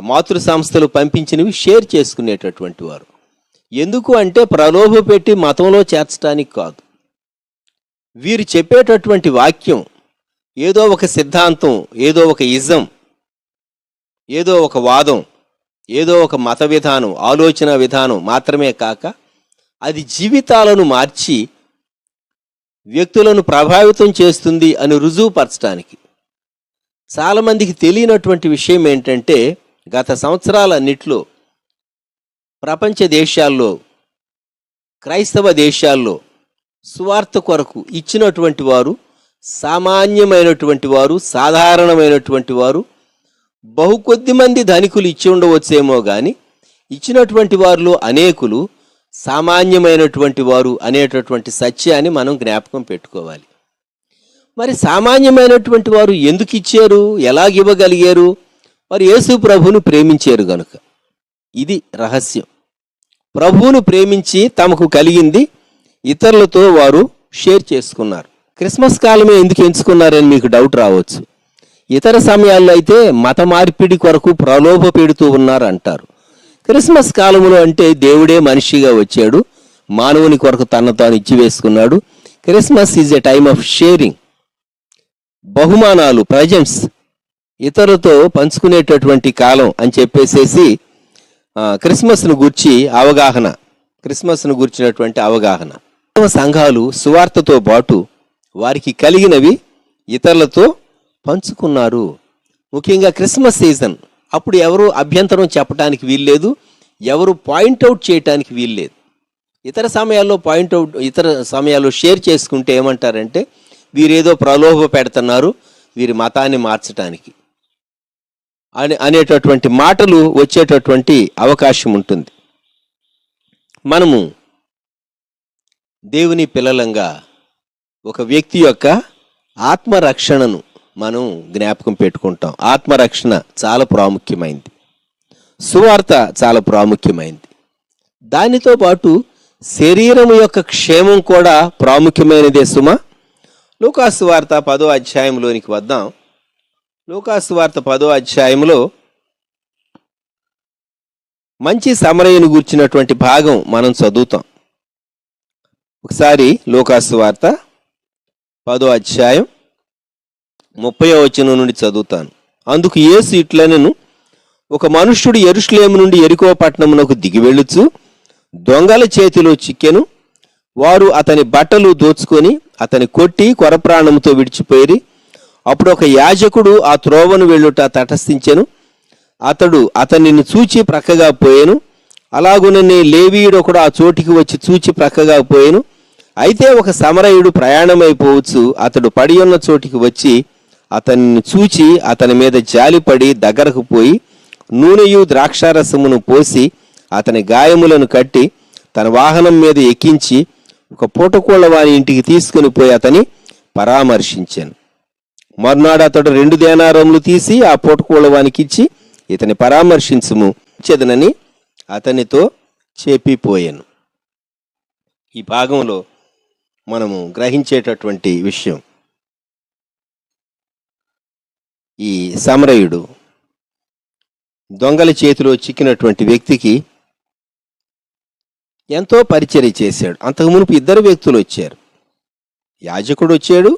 మాతృ సంస్థలు పంపించినవి షేర్ చేసుకునేటటువంటి వారు. ఎందుకు అంటే ప్రలోభ పెట్టి మతంలో చేర్చడానికి కాదు. వీరు చెప్పేటటువంటి వాక్యం ఏదో ఒక సిద్ధాంతం, ఏదో ఒక ఇజం, ఏదో ఒక వాదం, ఏదో ఒక మత విధానం, ఆలోచన విధానం మాత్రమే కాక అది జీవితాలను మార్చి వ్యక్తులను ప్రభావితం చేస్తుంది అని రుజువుపరచడానికి. చాలామందికి తెలియనటువంటి విషయం ఏంటంటే, గత సంవత్సరాలన్నిట్లో ప్రపంచ దేశాల్లో, క్రైస్తవ దేశాల్లో సువార్త కొరకు ఇచ్చినటువంటి వారు సామాన్యమైనటువంటి వారు, సాధారణమైనటువంటి వారు, బహు కొద్ది మంది ధనికులు ఇచ్చి ఉండవచ్చేమో కానీ ఇచ్చినటువంటి వారిలో అనేకులు సామాన్యమైనటువంటి వారు అనేటటువంటి సత్యాన్ని మనం జ్ఞాపకం పెట్టుకోవాలి. మరి సామాన్యమైనటువంటి వారు ఎందుకు ఇచ్చారు, ఎలాగివ్వగలిగారు? వారు యేసు ప్రభువును ప్రేమించారు గనుక. ఇది రహస్యం. ప్రభువును ప్రేమించి తమకు కలిగింది ఇతరులతో వారు షేర్ చేసుకున్నారు. క్రిస్మస్ కాలమే ఎందుకు ఎంచుకున్నారని మీకు డౌట్ రావచ్చు. ఇతర సమయాల్లో అయితే మత మార్పిడి కొరకు ప్రలోభ పెడుతూ ఉన్నారు అంటారు. క్రిస్మస్ కాలంలో అంటే దేవుడే మనిషిగా వచ్చాడు, మానవుని కొరకు తన తాను ఇచ్చివేసుకున్నాడు. Christmas is a time of sharing. బహుమానాలు, ప్రజెంట్స్ ఇతరులతో పంచుకునేటటువంటి కాలం అని చెప్పేసేసి క్రిస్మస్ను గూర్చి అవగాహన, క్రిస్మస్ను గూర్చినటువంటి అవగాహన. సంఘాలు సువార్తతో పాటు వారికి కలిగినవి ఇతరులతో పంచుకున్నారు. ముఖ్యంగా క్రిస్మస్ సీజన్ అప్పుడు ఎవరు అభ్యంతరం చెప్పడానికి వీల్లేదు, ఎవరు పాయింట్అవుట్ చేయటానికి వీల్లేదు. ఇతర సమయాల్లో షేర్ చేసుకుంటే ఏమంటారంటే, వీరేదో ప్రలోభ పెడుతున్నారు వీరి మతాన్ని మార్చడానికి అనేటటువంటి మాటలు వచ్చేటటువంటి అవకాశం ఉంటుంది. మనము దేవుని పిల్లలంగా ఒక వ్యక్తి యొక్క ఆత్మరక్షణను మనం జ్ఞాపకం పెట్టుకుంటాం. ఆత్మరక్షణ చాలా ప్రాముఖ్యమైంది, సువార్త చాలా ప్రాముఖ్యమైంది. దానితో పాటు శరీరం యొక్క క్షేమం కూడా ప్రాముఖ్యమైనదే సుమ. లూకాసు వార్త 10వ అధ్యాయంలోనికి వద్దాం. లూకాసు వార్త 10వ అధ్యాయంలో మంచి సమరయుని గూర్చినటువంటి భాగం మనం చదువుతాం. ఒకసారి లూకాసు వార్త 10వ అధ్యాయం 30వ వచనం నుండి చదువుతాను. అందుకు యేసు ఇట్లనెను, ఒక మనుష్యుడు యెరూషలేము నుండి యెరికో పట్టణమునకు దిగి వెళ్ళుచు దొంగల చేతిలో చిక్కెను. వారు అతని బట్టలు దోచుకొని అతని కొట్టి కొరప్రాణముతో విడిచిపోయి. అప్పుడు ఒక యాజకుడు ఆ త్రోవను వెళ్ళుట తటస్థించెను. అతడు అతనిని చూచి ప్రక్కగా పోయెను. అలాగుననే లేవీయుడు ఒకడు ఆ చోటికి వచ్చి చూచి ప్రక్కగా పోయెను. అయితే ఒక సమరయుడు ప్రయాణమైపోవచ్చు అతడు పడి ఉన్న చోటికి వచ్చి అతనిని చూచి అతని మీద జాలిపడి దగ్గరకు పోయి నూనెయు ద్రాక్షారసమును పోసి అతని గాయములను కట్టి తన వాహనం మీద ఎక్కించి ఒక పూటకోళ్ల వాని ఇంటికి తీసుకుని పోయి అతని పరామర్శించాను. మర్నాడు అతడు 2 దేనారములు తీసి ఆ పూటకోళ్ల వానికి ఇచ్చి ఇతని పరామర్శించుము చెదనని అతనితో చెప్పిపోయాను. ఈ భాగంలో మనము గ్రహించేటటువంటి విషయం, ఈ సమరయుడు దొంగల చేతిలో చిక్కినటువంటి వ్యక్తికి ఎంతో పరిచర్య చేశాడు. అంతకు మునుపు 2 వ్యక్తులు వచ్చారు. యాజకుడు వచ్చాడు,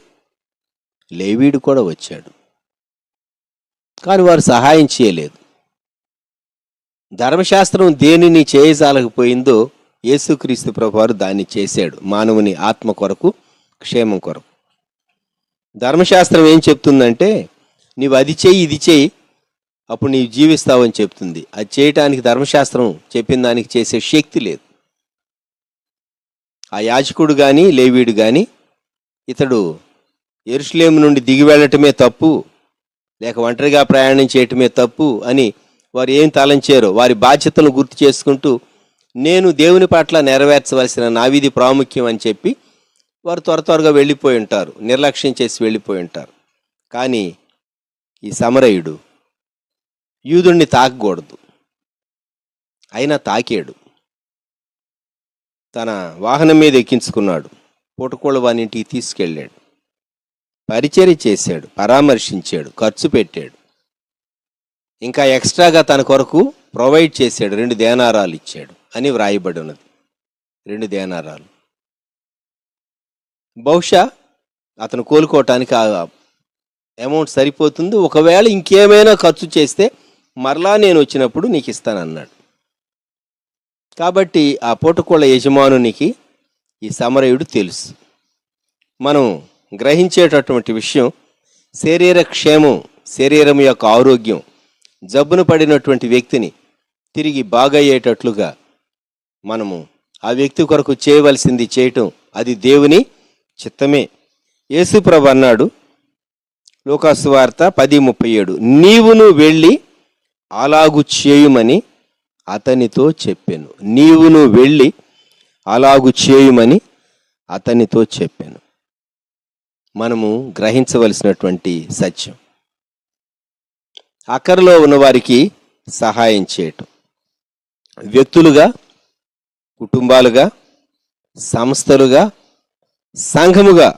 లేవీయుడు కూడా వచ్చాడు. కానీ వారు సహాయం చేయలేదు. ధర్మశాస్త్రం దేనిని చేయజాలకపోయిందో యేసుక్రీస్తు ప్రభువారు దాన్ని చేశాడు, మానవుని ఆత్మ కొరకు, క్షేమం కొరకు. ధర్మశాస్త్రం ఏం చెప్తుందంటే, నీవు అది చెయ్యి ఇది చెయ్యి అప్పుడు నీవు జీవిస్తావని చెప్తుంది. అది చేయటానికి ధర్మశాస్త్రం చెప్పిన దానికి చేసే శక్తి లేదు. ఆ యాజకుడు కానీ లేవీయుడు కానీ ఇతడు యెరూషలేము నుండి దిగి వెళ్ళటమే తప్పు, లేక ఒంటరిగా ప్రయాణం చేయటమే తప్పు అని వారు ఏం తలంచారో వారి బాధ్యతలను గుర్తు చేసుకుంటూ నేను దేవుని పట్ల నెరవేర్చవలసిన నా విధి ప్రాముఖ్యం అని చెప్పి వారు త్వరగా వెళ్ళిపోయి ఉంటారు, నిర్లక్ష్యం చేసి వెళ్ళిపోయి ఉంటారు. కానీ ఈ సమరయుడు యూదుణ్ణి తాకకూడదు, అయినా తాకాడు. తన వాహనం మీద ఎక్కించుకున్నాడు, పూటకోళ్ళ వాని ఇంటికి తీసుకెళ్ళాడు, పరిచర్య చేశాడు, పరామర్శించాడు, ఖర్చు పెట్టాడు. ఇంకా ఎక్స్ట్రాగా తన కొరకు ప్రొవైడ్ చేశాడు, 2 దేనారాలు ఇచ్చాడు అని వ్రాయబడి ఉన్నది. 2 దేనారాలు. బహుశా అతను కోలుకోవటానికి ఆ అమౌంట్ సరిపోతుంది. ఒకవేళ ఇంకేమైనా ఖర్చు చేస్తే మరలా నేను వచ్చినప్పుడు నీకు ఇస్తానన్నాడు. కాబట్టి ఆ పూటకోళ్ళ యజమానునికి ఈ సమరయుడు తెలుసు. మనం గ్రహించేటటువంటి విషయం, శరీర క్షేమం, శరీరం యొక్క ఆరోగ్యం, జబ్బున పడినటువంటి వ్యక్తిని తిరిగి బాగయ్యేటట్లుగా మనము ఆ వ్యక్తి కొరకు చేయవలసింది చేయటం, అది దేవుని చిత్తమే. యేసుప్రభు అన్నాడు లూకాసు వార్త 10:37, నీవును వెళ్ళి అలాగు చేయుమని అతనితో చెప్పాను. నీవును వెళ్ళి అలాగు చేయుమని అతనితో చెప్పాను. మనము గ్రహించవలసినటువంటి సత్యం, అక్కరలో ఉన్నవారికి సహాయం చేయటం, వ్యక్తులుగా, కుటుంబాలుగా, సంస్థలుగా, సంఘముగా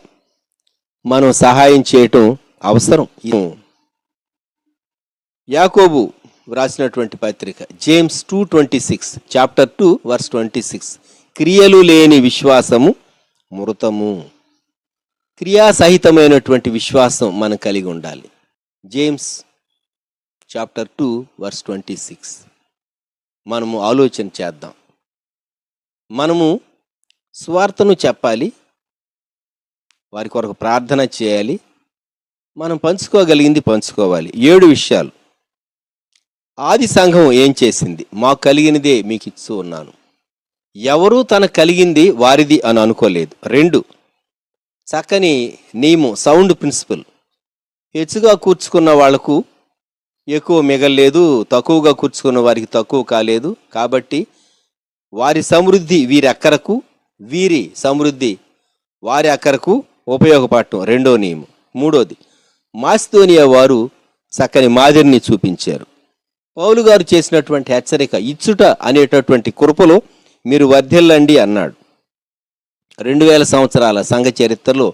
మనం సహాయం చేయటం అవసరం. యాకోబు వ్రాసినటువంటి పత్రిక జేమ్స్ 2:26, చాప్టర్ 2 వర్స్ 26, క్రియలు లేని విశ్వాసము మృతము. క్రియాసహితమైనటువంటి విశ్వాసం మనం కలిగి ఉండాలి. James chapter 2 verse 26. మనము ఆలోచన చేద్దాం. మనము స్వార్థను చెప్పాలి, వారి కొరకు ప్రార్థన చేయాలి, మనం పంచుకోగలిగింది పంచుకోవాలి. 7 విషయాలు. ఆది సంఘం ఏం చేసింది? మాకు కలిగినదే మీకు ఇస్తూ ఉన్నాను. ఎవరూ తనకు కలిగింది వారిది అని అనుకోలేదు. 2, చక్కని నియమం, సౌండ్ ప్రిన్సిపల్. హెచ్చుగా కూర్చుకున్న వాళ్లకు ఎక్కువ మిగలలేదు, తక్కువగా కూర్చుకున్న వారికి తక్కువ కాలేదు. కాబట్టి వారి సమృద్ధి వీరి అక్కరకు, వీరి సమృద్ధి వారి అక్కరకు ఉపయోగపడటం 2వ నియమం. 3వది, మాసిదోనియా వారు చక్కని మాదిరిని చూపించారు. పౌలు గారు చేసినటువంటి హెచ్చరిక, ఇచ్చుట అనేటటువంటి కృపలో మీరు వర్ధిల్లండి అన్నాడు. 2000 సంవత్సరాల సంఘ చరిత్రలో,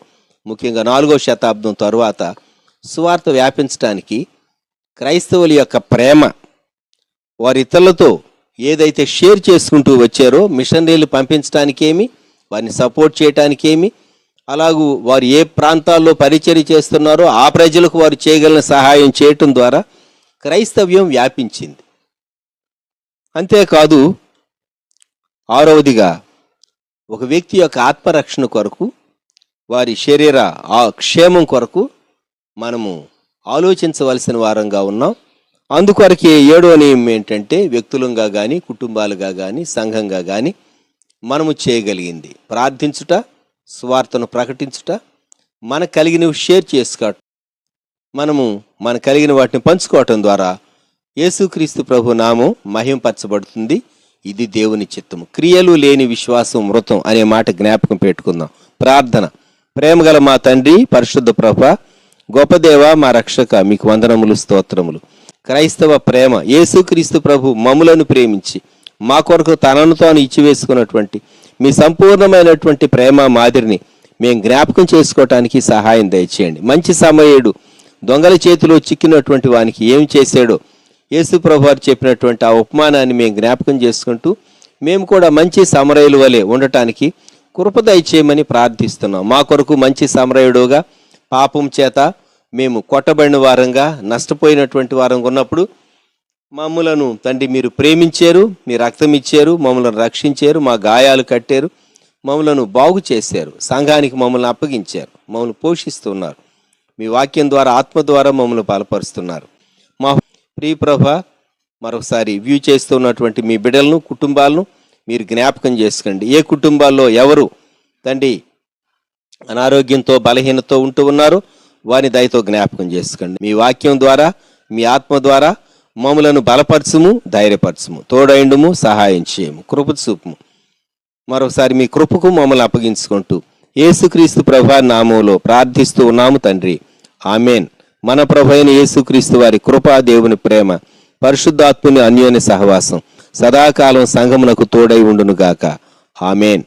ముఖ్యంగా 4వ శతాబ్దం తరువాత సువార్త వ్యాపించడానికి క్రైస్తవుల యొక్క ప్రేమ, వారి ఇతరులతో ఏదైతే షేర్ చేసుకుంటూ వచ్చారో, మిషనరీలు పంపించడానికేమి, వారిని సపోర్ట్ చేయటానికేమి, అలాగూ వారు ఏ ప్రాంతాల్లో పరిచర్య చేస్తున్నారో ఆ ప్రజలకు వారు చేయగలిగిన సహాయం చేయటం ద్వారా క్రైస్తవ్యం వ్యాపించింది. అంతేకాదు, ఆరవదిగా ఒక వ్యక్తి యొక్క ఆత్మరక్షణ కొరకు, వారి శరీర క్షేమం కొరకు మనము ఆలోచించవలసిన వారంగా ఉన్నాం. అందుకొరకే 7వ నియమం ఏంటంటే, వ్యక్తులంగా కానీ, కుటుంబాలుగా కానీ, సంఘంగా కానీ మనము చేయగలిగింది ప్రార్థించుట, స్వార్థను ప్రకటించుట, మనకు కలిగినవి షేర్ చేసుకోవటం, మన కలిగిన వాటిని పంచుకోవటం ద్వారా యేసుక్రీస్తు ప్రభు నామం మహింపరచబడుతుంది. ఇది దేవుని చిత్తము. క్రియలు లేని విశ్వాసం మృతం అనే మాట జ్ఞాపకం పెట్టుకుందాం. ప్రార్థన. ప్రేమగల మా తండ్రి, పరిశుద్ధ ప్రభ, గొప్ప దేవ, మా రక్షక, మీకు వందనములు, స్తోత్రములు. క్రైస్తవ ప్రేమ, యేసుక్రీస్తు ప్రభు మమ్ములను ప్రేమించి మా కొరకు తనను తాను ఇచ్చివేసుకున్నటువంటి మీ సంపూర్ణమైనటువంటి ప్రేమ మాదిరిని మేము జ్ఞాపకం చేసుకోవటానికి సహాయం దయచేయండి. మంచి సమయుడు దొంగల చేతిలో చిక్కినటువంటి వానికి ఏం చేశాడో యేసు ప్రభు వారు చెప్పినటువంటి ఆ ఉపమానాన్ని మేము జ్ఞాపకం చేసుకుంటూ మేము కూడా మంచి సమరయుల వలె ఉండటానికి కృప దయచేయమని ప్రార్థిస్తున్నాం. మా కొరకు మంచి సమరయుడుగా, పాపం చేత మేము కొట్టబడిన వారంగా, నష్టపోయినటువంటి వారంగా ఉన్నప్పుడు మమ్మలను తండ్రి మీరు ప్రేమించారు, మీ రక్తం ఇచ్చారు, మమ్మల్ని రక్షించారు, మా గాయాలు కట్టారు, మమ్మలను బాగు చేశారు, సంఘానికి మమ్మల్ని అప్పగించారు, మమ్మల్ని పోషిస్తున్నారు, మీ వాక్యం ద్వారా, ఆత్మ ద్వారా మమ్మల్ని బలపరుస్తున్నారు. మా ప్రియ ప్రభ, మరొకసారి వ్యూ చేస్తున్నటువంటి మీ బిడ్డలను, కుటుంబాలను మీరు జ్ఞాపకం చేసుకోండి. ఏ కుటుంబాల్లో ఎవరు తండ్రి అనారోగ్యంతో, బలహీనతో ఉంటూ ఉన్నారో వారిని దయతో జ్ఞాపకం చేసుకోండి. మీ వాక్యం ద్వారా, మీ ఆత్మ ద్వారా మమ్మలను బలపరచుము, ధైర్యపరచుము, తోడైండుము, సహాయం చేయము, కృప చూపుము. మరొకసారి మీ కృపకు మమ్మల్ని అప్పగించుకుంటూ యేసుక్రీస్తు ప్రభు నామంలో ప్రార్థిస్తూ ఉన్నాము తండ్రి. ఆమెన్. మన ప్రభు అయిన యేసుక్రీస్తు వారి కృపా, దేవుని ప్రేమ, పరిశుద్ధాత్ముని అన్యోన్య సహవాసం సదాకాలం సంఘమునకు తోడై ఉండునుగాక. ఆమెన్.